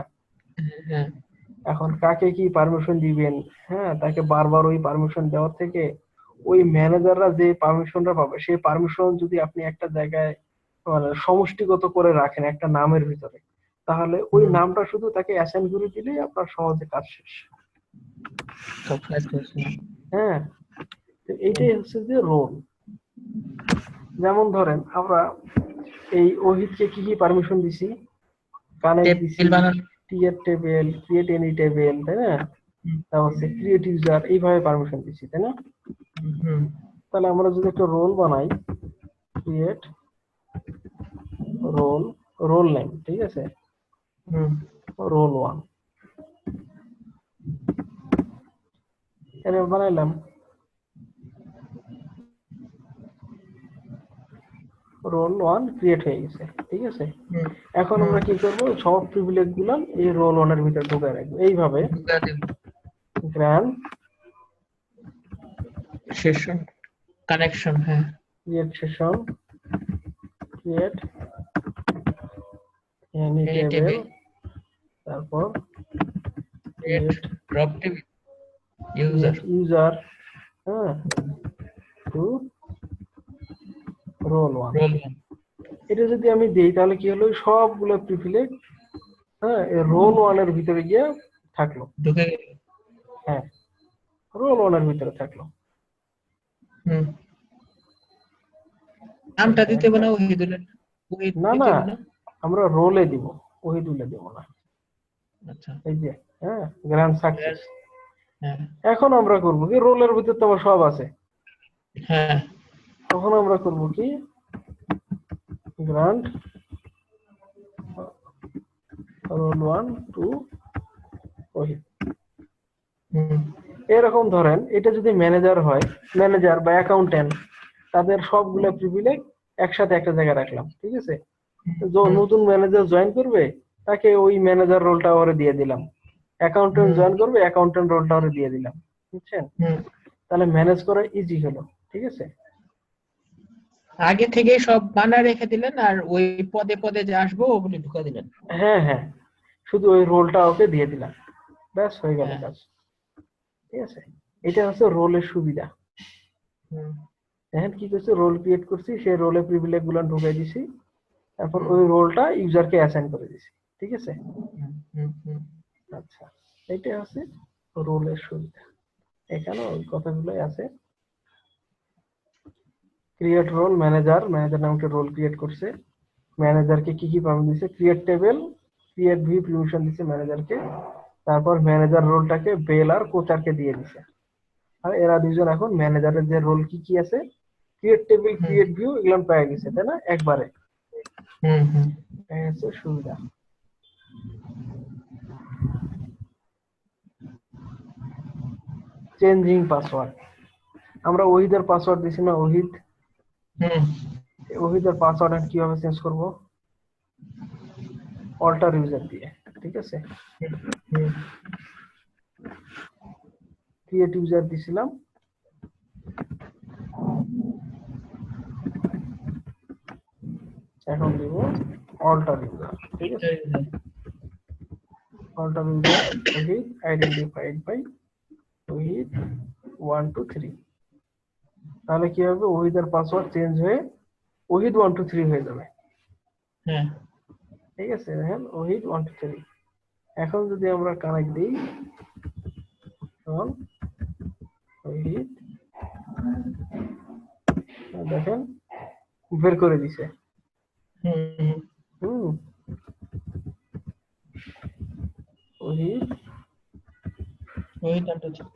এখন কাকে কি পারমিশন দিবেন, হ্যাঁ, তাকে বারবার ওই পারমিশন দেওয়ার থেকে ওই ম্যানেজাররা যে পারমিশনটা পাবে সেই পারমিশন যদি আপনি একটা জায়গায় মানে সমষ্টিগত করে রাখেন একটা নামের ভিতরে, তাহলে ওই নামটা শুধু তাকে অ্যাসাইন করে দিলেই আপনার সহজে কাজ শেষ। হ্যাঁ, তো এইটাই হচ্ছে যে রোল। যেমন ধরেন আমরা এই ওহিদকে কি কি পারমিশন দিছি, কানেক্ট দিছি, create table, create any table, তাই না? তারপর হচ্ছে ক্রিয়েট ইউজার, এইভাবে পারমিশন দিছি, তাই না? তাহলে আমরা যদি একটা রোল বানাই, ক্রিয়েট রোল, রোল নেম, ঠিক আছে, রোল 1 এটা বানাইলাম। রোল 1 ক্রিয়েট হয়ে গেছে, ঠিক আছে? এখন আমরা কি করব, সব প্রিভিলেজ গুলো এই রোল 1 এর ভিতরে ঢুকায় রাখবো এইভাবে। গ্র্যান্ড সেশন কানেকশন, হ্যাঁ, create session, create any table, তারপর create drop table user, user, হ্যাঁ, টু রোল 1। এটা যদি আমি দেই তাহলে কি হলো, সবগুলো প্রিভিলেজ হ্যাঁ রোল 1 এর ভিতরে গিয়ে থাকলো, হ্যাঁ রোল 1 এর ভিতরে থাকলো। নামটা দিতে হবে না ওহিদুলের? না না, আমরা রোলে দিব, ওহিদুলে দিব না। আচ্ছা, এই যে হ্যাঁ গ্র্যান্ড সাকসেস। এখন আমরা করব কি, রোলের ভিতর তো আমার সব আছে, হ্যাঁ, তখন আমরা করব কি, গ্র্যান্ড রোল 1 টু ওহিদ। এরকম ধরেন এটা যদি ম্যানেজার হয়, ম্যানেজার বা অ্যাকাউন্টেন্ট, তাদের সবগুলো প্রিভিলেজ একসাথে একটা জায়গায় রাখলাম, ঠিক আছে? নতুন ম্যানেজার জয়েন করবে, তাকে ওই ম্যানেজার রোলটা ওরে দিয়ে দিলাম। অ্যাকাউন্টেন্ট জয়েন করবে, অ্যাকাউন্টেন্ট রোলটা ওরে দিয়ে দিলাম, বুঝছেন? তাহলে ম্যানেজ করা ইজি হলো, ঠিক আছে? আগে থেকে সব বানা রেখে দিলেন আর ওই পদে পদে যে আসবো ওগুলি ঢুকা দিলেন। হ্যাঁ হ্যাঁ, শুধু ওই রোলটা ওকে দিয়ে দিলাম, ব্যাস হয়ে গেল কাজ, ঠিক আছে? এটা হচ্ছে রোলের সুবিধা। এখন কি করছি, রোল ক্রিয়েট করছি, সেই রোলে প্রিভিলেজ গুলো ঢুকাই দিছি, তারপর ওই রোলটা ইউজারকে অ্যাসাইন করে দিছি, ঠিক আছে? আচ্ছা, এটা হচ্ছে রোলের সুবিধা। এখানে ওই কথাগুলোই আছে। ক্রিয়েট রোল, ম্যানেজার, ম্যানেজার নামে একটা রোল ক্রিয়েট করছে, ম্যানেজারকে কি কি পারমিশন দিছে, create table, create view permission দিছে ম্যানেজারকে, তারপর ম্যানেজার রোলটাকে বেল আর কোচারকে দিয়ে দিছে। আর এরা দুইজন এখন ম্যানেজারের যে রোল কি কি আছে, ক্রিয়েট টেবিল, ক্রিয়েট ভিউ, এগুলো পেয়ে গেছে, তাই না, একবারে। এই হচ্ছে সুবিধা। চেঞ্জিং পাসওয়ার্ড, আমরা ওহিদের পাসওয়ার্ড দিছি না, ওহিদের পাসওয়ার্ড কিভাবে চেঞ্জ করব? অল্টার ইউজার দিয়ে, ঠিক আছে? হুম, ক্রিয়েট ইউজার দিছিলাম, এখন দিব অল্টার ইউজার, ঠিক আছে? Alter user Ohid identified by Ohid 1 2 3। তাহলে কি হবে, ওহিদের পাসওয়ার্ড চেঞ্জ হয়ে ওহিদ 1 2 3 হয়ে যাবে, হ্যাঁ, ঠিক আছে? দেখেন ওহিদ 1 2 3। এখন যদি আমরা কানেক্ট দিই, তখন ওহিদ দেখেন বের করে দিছে। হুম, হুম, ওহিদ ওই টানটা ছিল।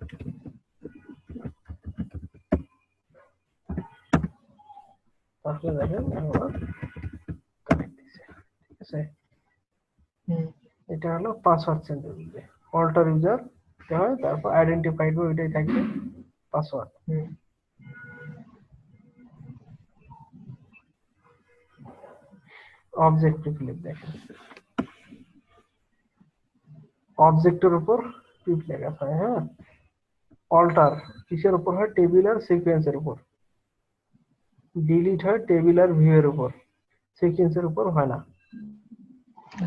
তাহলে দেখেন আমার কানেক্ট দিছে, ঠিক আছে? হুম, এটা হলো পাসওয়ার্ড চেঞ্জ হবে, অল্টার ইউজার হয়, তারপর আইডেন্টিফাইড ওইটাই থাকবে পাসওয়ার্ড। হুম, অবজেক্ট প্রিভিলেজ দেখেন, অবজেক্টের উপর প্রিভিলেজ হয়, হ্যাঁ। অল্টার কিসের উপর হয়, টেবিল আর সিকোয়েন্সের উপর। ডিলিট হয় টেবিল আর ভিউ এর উপর, সিকোয়েন্সের উপর হয় না।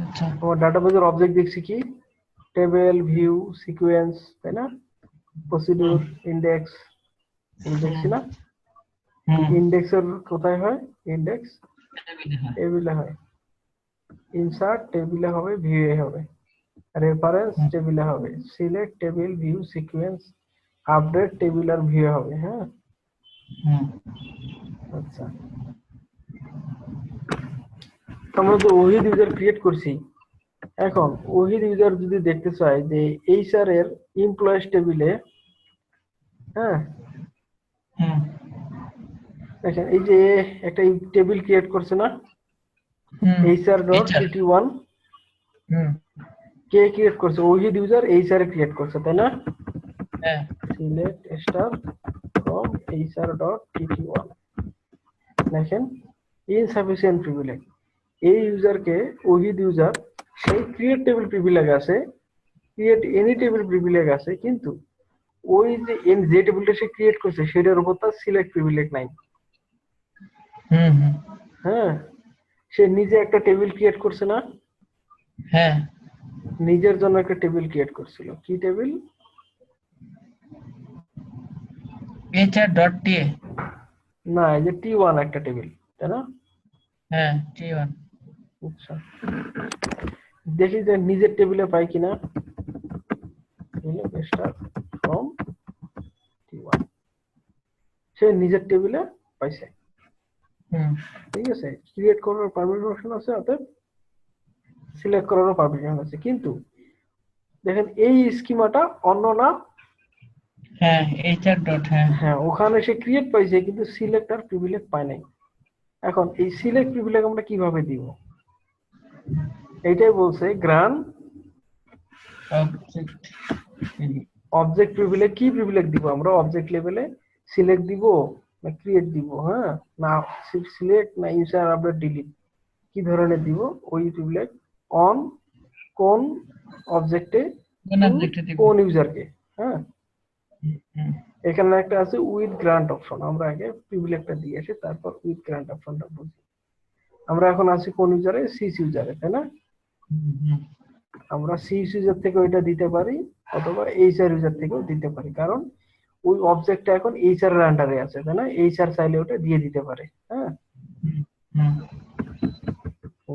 আচ্ছা, তোমার ডাটাবেজের অবজেক্ট দেখছি কি, টেবিল, ভিউ, সিকোয়েন্স, তাই না? প্রসিডিউর, ইন্ডেক্স, দেখছি না? হুম, ইন্ডেক্সের কোথায় হয়, ইন্ডেক্স টেবিলে হয়। টেবিলে হয়, ইনসার্ট টেবিলে হবে, ভিউ এ হবে, রেফারেন্স হুম, টেবিলে হবে, select table, view, sequence, update table আর ভিউ হবে, হ্যাঁ। হুম, আচ্ছা, আমরা তো ওহিদ ইউজার ক্রিয়েট করছি। এখন ওহিদ ইউজার যদি দেখতে চাই যে এইচআর এর এমপ্লয়িজ টেবিলে, হ্যাঁ, হুম, দেখেন এই যে একটা টেবিল ক্রিয়েট করছে না, হুম, এইচআর ডট HR, tt1, হুম, কে ক্রিয়েট করছে, ওহিদ ইউজার এইচআর এ ক্রিয়েট করছে, তাই না? হ্যাঁ, select star from HR dot tt1, দেখেন ইনসাফিসিয়েন্ট প্রিভিলেজ। এই ইউজারকে ওহিদ ইউজার সেই ক্রিয়েট টেবিল প্রিভিলেজ আছে, ক্রিয়েট এনি টেবিল প্রিভিলেজ আছে, কিন্তু ওই যে টেবিলটা সে ক্রিয়েট করছে সেটার উপর তার সিলেক্ট প্রিভিলেজ নাই। হুম, হুম, হ্যাঁ, সে নিজে একটা টেবিল ক্রিয়েট করছে না, হ্যাঁ, নিজের জন্য একটা টেবিল ক্রিয়েট করছিল, কি টেবিল, HR.TA, না এই যে টি1 একটা টেবিল, তাই না? হ্যাঁ, T1, আচ্ছা, দেখি যে নিজের টেবিলে পাই কিনা, ফ্রম টি1, সে নিজের টেবিলে পাইছে, হুম, ঠিক আছে? ক্রিয়েট করার পারমিশন আছে, অতএব সিলেক্ট করারও পারমিশন আছে, কিন্তু দেখেন এই স্কিমাটা অন্য না, হ্যাঁ, HR ডট, হ্যাঁ, হ্যাঁ, ওখানে সে ক্রিয়েট পাইছে কিন্তু সিলেক্ট আর প্রিভিলেজ পায় নাই। এখন এই সিলেক্ট প্রিভিলেজ আমরা কিভাবে দিব, এইটাই বলছে গ্রান অবজেক্ট, অবজেক্ট প্রিভিলেজ। কি প্রিভিলেজ দিব আমরা অবজেক্ট লেভেলে, সিলেক্ট দিব না ক্রিয়েট দিব, হ্যাঁ, না সিলেক্ট না ইউজার আপডেট ডিলিট, কি ধরনের দিব ওই প্রিভিলেজ, অন কোন অবজেক্টে, কোন অবজেক্টে দিব? কোন ইউজারকে, হ্যাঁ। হুম, এখানে একটা আছে উইথ গ্রান্ট অপশন, আমরা আগে প্রিভিলেজটা দিয়ে আসি, তারপর উইথ গ্রান্ট অপশনটা বুঝি। আমরা এখন আছি কোন ইউজারে, সিস ইউজারে, তাই না? হুম, হুম, আমরা সিস ইউজার থেকে ওইটা দিতে পারি, অথবা এইচআর ইউজার থেকেও দিতে পারি, কারণ ওই অবজেক্টটা এখন এইচআর এর আন্ডারে আছে, তাই না? এইচআর চাইলে ওটা দিয়ে দিতে পারে, হ্যাঁ। হুম,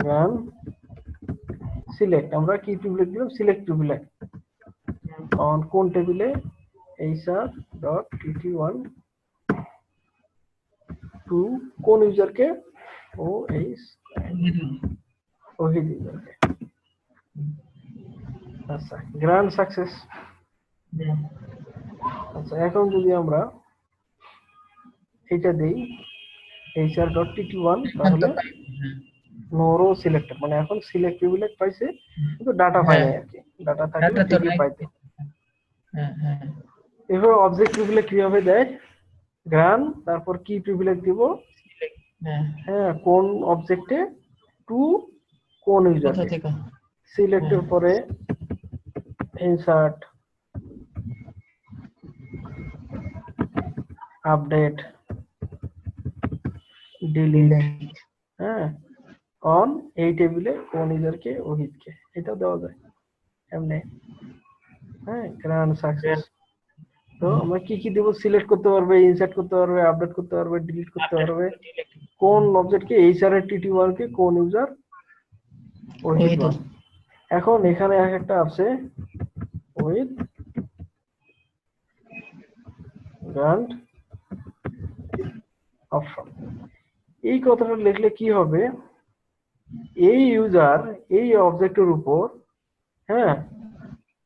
রান সিলেক্ট, আমরা কি প্রিভিলেজ দিলাম, সিলেক্ট প্রিভিলেজ অন কোন টেবিলে, এইচআর ডট tt1 টু কোন ইউজারকে, ও এইচ ওহিদ ইউজারকে। আচ্ছা, গ্র্যান্ড সাকসেস। হুম, আচ্ছা, এখন যদি আমরা এটা দেই এইচআর ডট tt1, তাহলে নোরো সিলেক্টর, মানে এখন সিলেক্ট প্রিভিলেজ পাইছে কিন্তু ডাটা পায় নাই আর কি, ডাটা থাকলে ডাটা তো ঠিকই নাই। পাইতো। হ্যাঁ, হ্যাঁ, এভাবে অবজেক্ট প্রিভিলেজ কিভাবে দেয়, গ্রান তারপর কি প্রিভিলেজ দিব, হ্যাঁ, হ্যাঁ, কোন অবজেক্টে, টু কোন কোথা ইউজারকে। থেকে? সিলেক্টের পরে ইনসার্ট, আপডেট, ডিলিট, হ্যাঁ, অন এই টেবিলে কোন ইউজারকে ওহিদকে, এটা দেওয়া যায় এমনি। হ্যাঁ, গ্রান্ড সাকসেস। তো আমরা কি কি দেব? সিলেক্ট করতে পারবে, ইনসার্ট করতে পারবে, আপডেট করতে পারবে, ডিলিট করতে পারবে। কোন অবজেক্টকে এইচআর এর টি1 কে কোন ইউজার ওহিদ। এখন এখানে একটা আছে উইথ গ্রান্ট অপশন। এই কথাটা লিখলে কি হবে, এই ইউজার এই অবজেক্টের উপর, হ্যাঁ,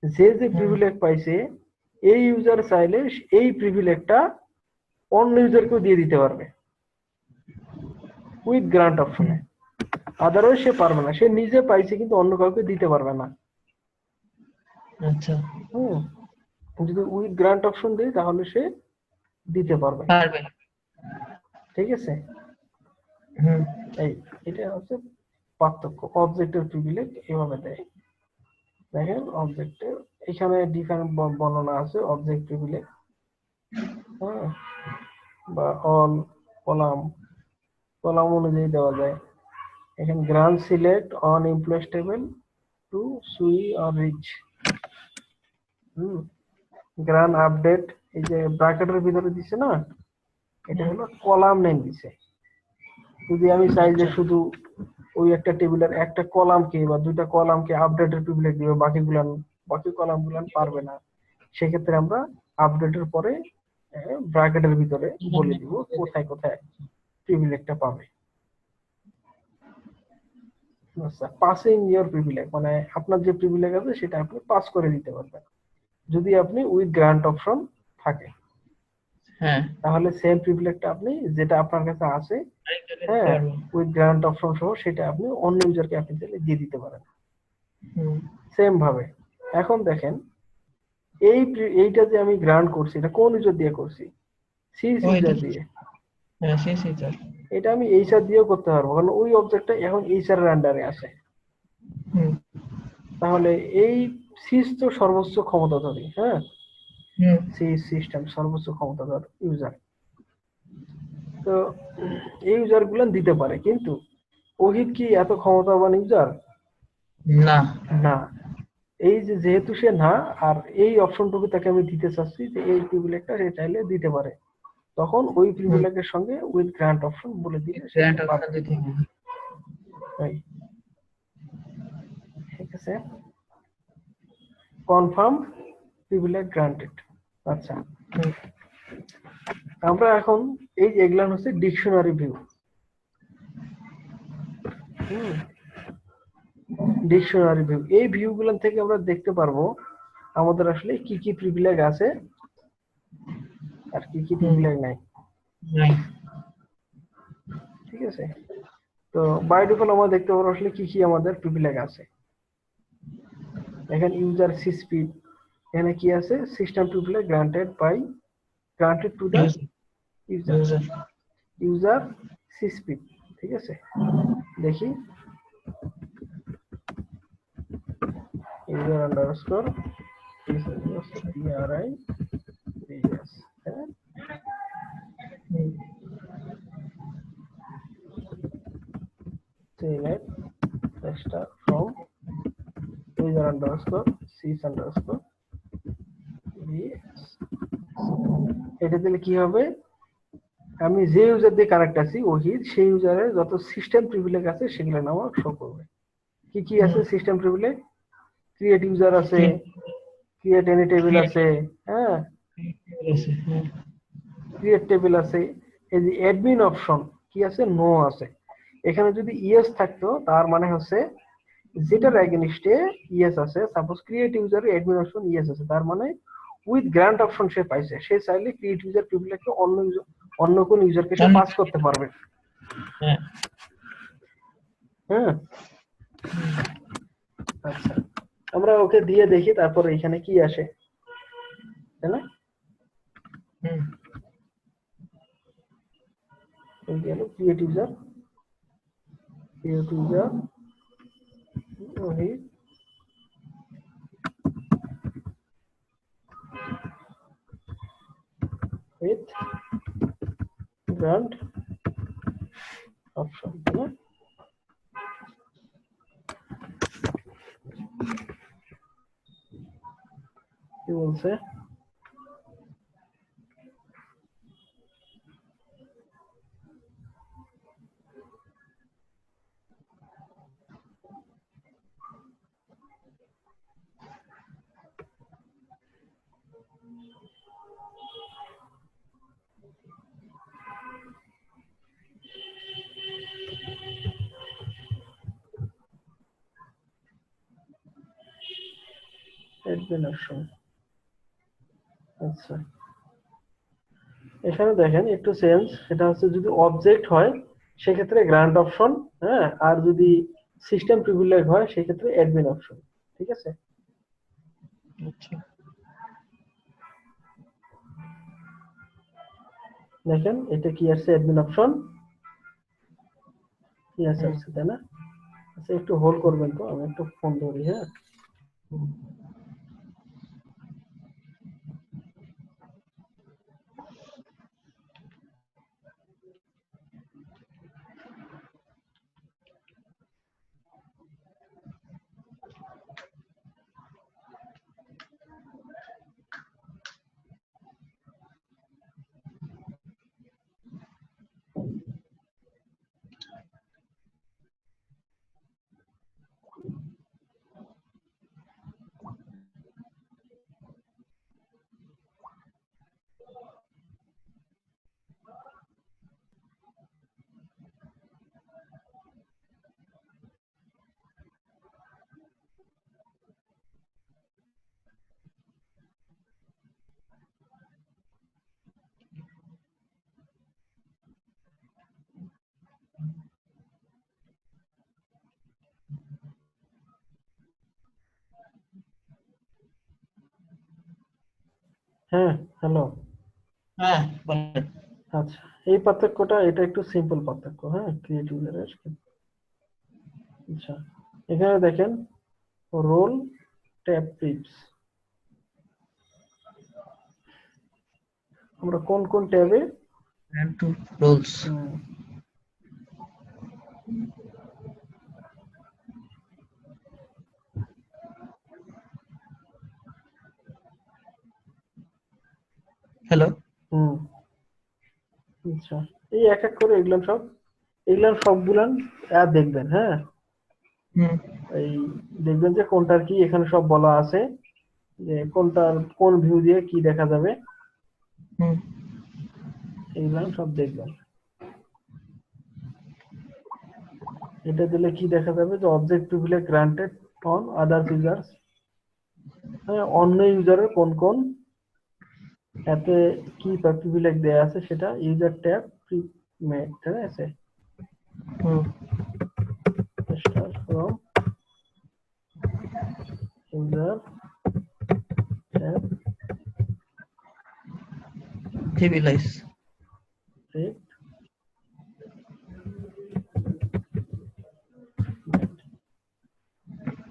যে যে প্রিভিলেজ পাইছে, এই ইউজার চাইলে এই প্রিভিলেজটা অন্য ইউজারকেও দিয়ে দিতে পারবে উইথ গ্রান্ট অপশনে। আদারওয়াইজ সে পারবে না, সে নিজে পাইছে কিন্তু অন্য কাউকে দিতে পারবে না। আচ্ছা, যদি উইথ গ্রান্ট অপশন দেই তাহলে সে দিতে পারবে। ঠিক আছে, এই এটা হচ্ছে পার্থক্য। অবজেক্টের প্রিভিলেজ এভাবে দেয়। দেখেন অবজেক্টের এখানে ডিফারেন্ট বর্ণনা আছে অবজেক্ট প্রিভিলেজ, হ্যাঁ, বা অল কলাম অনুযায়ী দেওয়া যায়। এখানে grant select on employees table to Sue or Rich, grant update, এই যে ব্র্যাকেটের ভিতরে দিছে না, এটা হলো কলাম নেম দিছে। যদি আমি চাই যে শুধু ওই একটা টেবিলের একটা কলামকে বা দুইটা কলামকে আপডেটের প্রিভিলেজ দিব, বাকি কলামগুলো পারবে না, সেক্ষেত্রে আমরা আপডেটের পরে ব্র্যাকেটের ভিতরে বলে দিব কোথায় কোথায় প্রিভিলেজটা পাবে। আচ্ছা, পাসিং ইওর প্রিভিলেজ মানে আপনার যে প্রিভিলেজ আছে সেটা আপনি পাস করে দিতে পারবেন যদি আপনি উইথ গ্রান্ট অপশন থাকে। হ্যাঁ, তাহলে সেম প্রিভিলেজটা আপনি যেটা আপনার কাছে আছে, হ্যাঁ, উইথ গ্রান্ট অপশন সহ সেটা আপনি অন্য ইউজারকে আপনি দিয়ে দিতে পারেন সেম ভাবে। এখন দেখেন এইটা যে আমি গ্রান্ট করছি এটা কোন ইউজার দিয়ে করছি? সি ইউজার দিয়ে। হ্যাঁ, সি ইউজার। এটা আমি এইচআর দিয়েও করতে পারবো কারণ ওই অবজেক্টটা এখন এইচআর এর আন্ডারে আছে। তাহলে এই সিস তো সর্বোচ্চ ক্ষমতাধরী, হ্যাঁ, সি সিস্টেম সর্বোচ্চ ক্ষমতাধর ইউজার। তো এই ইউজার গুলো দিতে পারে, কিন্তু ওহিদ কি এত ক্ষমতাবান ইউজার? না, না। এই যে যেহেতু সে না, আর এই অপশনটুকু তাকে আমি দিতে চাচ্ছি যে এই প্রিভিলেজটা সে চাইলে দিতে পারে, তখন ওই প্রিভিলেজের সঙ্গে উইথ গ্রান্ট অপশন বলে দিলে সে পাবে। ঠিক আছে, কনফার্ম প্রিভিলেজ গ্রান্টেড। আচ্ছা, আমরা এখন এই যে এগুলা হচ্ছে ডিকশনারি ভিউ। ডিকশনারি ভিউ, এই ভিউ গুলো থেকে আমরা দেখতে পারবো আমাদের আসলে কি কি প্রিভিলেজ আছে আর কি কি প্রিভিলেজ নাই। ঠিক আছে, তো বাই ডিফল্ট আমরা দেখতে পারবো আসলে কি কি আমাদের প্রিভিলেজ আছে। এখানে ইউজার সি স্পিড, এখানে কি আছে? System privilege granted to the user C speed. ঠিক আছে, দেখি user underscore PRI PS, হ্যাঁ, select extra from user underscore sys underscore PS। এটা দিলে কি হবে? আমি যে ইউজার দিয়ে কানেক্ট আছি ওহিদ, সেই ইউজারের যত সিস্টেম প্রিভিলেজ আছে সেগুলো নাম শো করবে। কি কি আছে সিস্টেম প্রিভিলেজ? ক্রিয়েট ইউজার আছে, ক্রিয়েট এনি টেবিল আছে, হ্যাঁ, ক্রিয়েট টেবিল আছে। এই যে অ্যাডমিন অপশন কি আছে? নো আছে। এখানে যদি ইয়েস থাকতো তার মানে হচ্ছে যেটার এগেইনস্টে ইয়েস আছে, suppose create user admin option yes আছে, তার মানে উইথ গ্রান্ট অপশন সে পাইছে, সে চাইলে ক্রিয়েট ইউজার প্রিভিলেজকে অন্য কোন ইউজারকে সে পাস করতে পারবে। হ্যাঁ, আচ্ছা, আমরা ওকে দিয়ে দেখি তারপর এখানে কি আসে, তাই না? এই গেল create user ওহিত with grant option, তাই না? কি বলছে? admin option, আচ্ছা এখানে দেখেন একটু চেঞ্জ, সেটা হচ্ছে যদি অবজেক্ট হয় সেক্ষেত্রে গ্রান্ট অপশন, হ্যাঁ, আর যদি সিস্টেম প্রিভিলেজ হয় সেক্ষেত্রে অ্যাডমিন অপশন, ঠিক আছে? আচ্ছা দেখেন এটা কি আসছে, অ্যাডমিন অপশন কি আসছে, তাই না? আচ্ছা একটু হোল্ড করবেন তো, আমি একটু ফোন ধরি, হ্যাঁ। হ্যাঁ হ্যালো। হ্যাঁ বলেন। আচ্ছা এই পার্থক্যটা, এটা একটু সিম্পল পার্থক্য, হ্যাঁ, ক্রিয়েটিভ এর। আচ্ছা এখানে দেখেন রোল ট্যাব টিপস, আমরা কোন কোন ট্যাবে Grant to roles. হ্যালো আচ্ছা এই এক এক করে এগুলো সবগুলান দেখবেন, হ্যাঁ। এই দেখবেন যে কোনটার কি এখানে সব বলা আছে, যে কোনটার কোন ভিউ দিয়ে কি দেখা যাবে, এইগুলো সব দেখবেন। এটা দিলে কি দেখা যাবে, যে object privilege granted on others users, হ্যাঁ, অন্য ইউজারের কোন কোন এতে কি প্রিভিলেজ দেয়া আছে সেটা ইউজার ট্যাব প্রিমেড, ঠিক আছে? Start from user tab trivialize. right,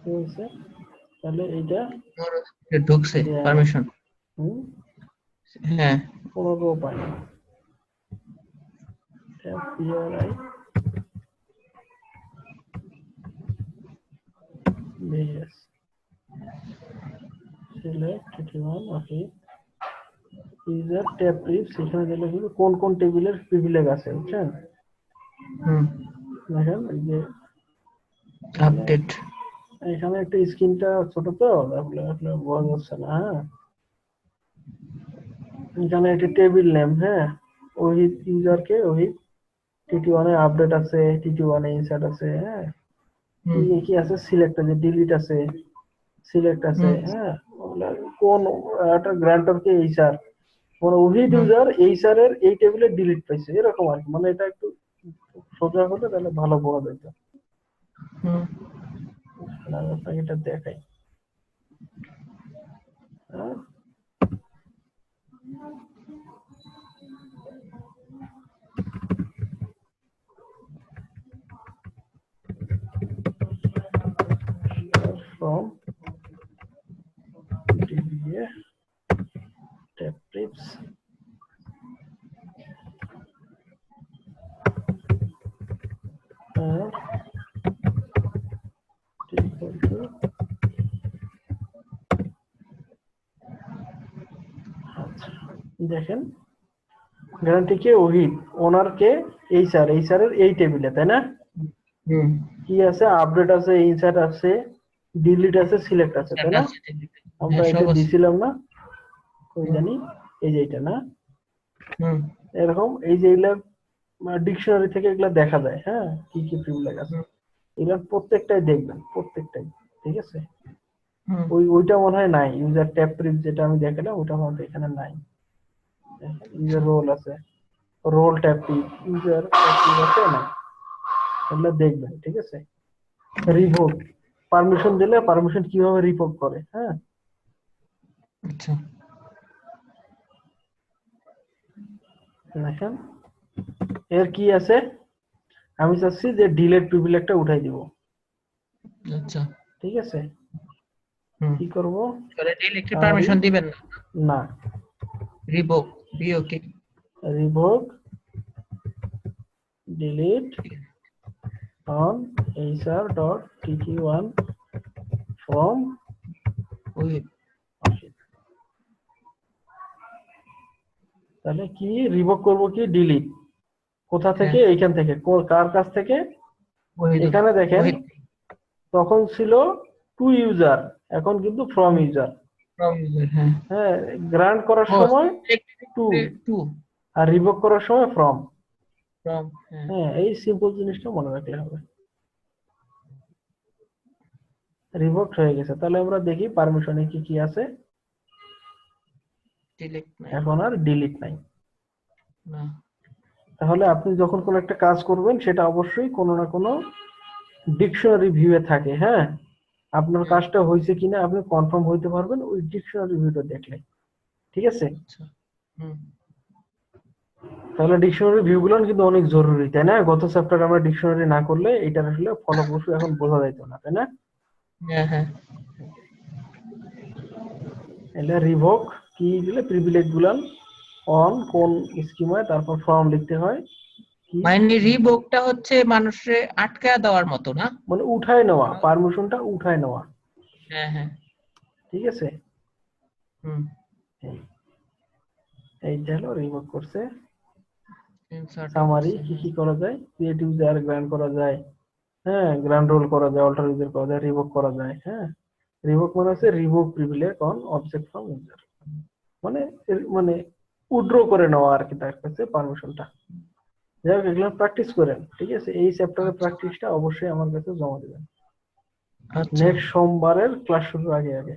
বলছে তাহলে এইটা ঢুকছে পারমিশন। হ্যাঁ কোনো উপায় না, tab PRI VS select one, okay, user tab priv, সেখানে দিলে কিন্তু কোন কোন টেবিলের প্রিভিলেজ আছে, বুঝছেন? দেখেন এই যে আপডেট, এখানে একটা স্ক্রিনটা ছোট তো তাহলে বোঝা যাচ্ছে না, হ্যাঁ। এখানে একটা টেবিল নেম, হ্যাঁ, ওই ইউজারকে ওই TT1 এ আপডেট আছে, TT1 এ ইনসার্ট আছে, হ্যাঁ, কি আছে, সিলেক্ট আছে, ডিলিট আছে, সিলেক্ট আছে, হ্যাঁ, কোন একটা গ্রান্টরকে এইচআর, মানে ওই ইউজার এইচআর এর এই টেবিলে ডিলিট পাইছে, এরকম আর কি। মানে এটা একটু সোজা হলে তাহলে ভালো বোঝা যেত। আপনাকে এটা দেখাই, হ্যাঁ। দেখেন গ্যারান্টি কে ওহিদ, ওনার কে এইচআর, এইচআর এর এই টেবিলে, তাই না? কি আছে? আপডেট আছে, ইনসার্ট আছে, ডিলিট আছে, সিলেক্ট আছে, তাই না? আমরা এটা দিছিলাম না, কই জানি, এই যে এটা না, এরকম এই যে এগুলা ডিকশনারি থেকে এগুলা দেখা যায়। হ্যাঁ, কি কি প্রিভিলেজ আছে এগুলা প্রত্যেকটাই দেখবেন, প্রত্যেকটাই। ঠিক আছে, ওইটা মনে হয় নাই, ইউজার ট্যাব প্রিভ যেটা আমি দেখালাম ওটা মনে হয় এখানে নাই। ইউজার রোল আছে, রোল ট্যাব প্রিভ, ইউজার ট্যাব প্রিভ আছে না, এগুলো দেখবেন। ঠিক আছে, রিভোক পারমিশন দিলে পারমিশন কিভাবে রিভোক করে। হ্যাঁ, আচ্ছা দেখেন এর কি আছে, আমি চাচ্ছি যে ডিলেট প্রিভিলেজটা উঠাই দিব। আচ্ছা ঠিক আছে, কি করব? তাহলে ডিলিট পারমিশন দিবেন না, রিভোক বিওকে revoke delete on hr.tk1 from ওই তাহলে কি রিভোক করব, কি ডিলিট কোথা থেকে? এইখান থেকে। কার কাছ থেকে? এখানে দেখেন তখন ছিল টু ইউজার, এখন কিন্তু ফ্রম ইউজার। হ্যাঁ, গ্রান্ট করার সময় টু আর রিভোক করার সময় ফ্রম। হ্যাঁ, এই সিম্পল জিনিসটা মনে রাখলে হবে। রিভোক হয়ে গেছে, তাহলে আমরা দেখি পারমিশনে কি কি আছে। এখন আর ডিলিট নাই। তাহলে আপনি যখন কোনো একটা কাজ করবেন সেটা অবশ্যই কোনো না কোনো ডিকশনারি ভিউয়ে থাকে। হ্যাঁ, আপনার কাজটা হয়েছে কিনা আপনি কনফার্ম হইতে পারবেন ওই ডিকশনারি ভিউটা দেখলে। ঠিক আছে, তাহলে ডিকশনারি ভিউগুলো কিন্তু অনেক জরুরি, তাই না? গত চ্যাপ্টারে আমরা ডিকশনারি না করলে এটা আসলে ফলপ্রসূ এখন বোঝা যাইত না, তাই না? হ্যাঁ, এটা রিভোক কি দিলে প্রিভিলেজ গুলান অন কোন স্কিমায়, তারপর ফর্ম লিখতে হয়। মানে রিভোকটা হচ্ছে মানুষে আটকা দেওয়ার মতো না, মানে উঠায় নেওয়া, পারমিশনটা উঠায় নেওয়া। হ্যাঁ ঠিক আছে, এই হলো রিভোক করছে। সামারি কি কি করা যায়? ক্রিয়েট ইউজার, গ্র্যান্ড করা যায়, হ্যাঁ, গ্র্যান্ড রোল করা যায়, অল্টার ইউজার করা যায়, রিভোক করা যায়। হ্যাঁ, রিভোক মানে হচ্ছে revoke privilege on object from user, মানে মানে উইথড্র করে নেওয়া আর কি তার কাছে পারমিশনটা। যাই হোক, এগুলো প্র্যাকটিস করেন। ঠিক আছে, এই চ্যাপ্টারের প্র্যাকটিসটা অবশ্যই আমার কাছে জমা দিবেন নেক্সট সোমবারের ক্লাস শুরুর আগে আগে।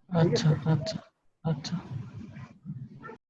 আচ্ছা আচ্ছা আচ্ছা।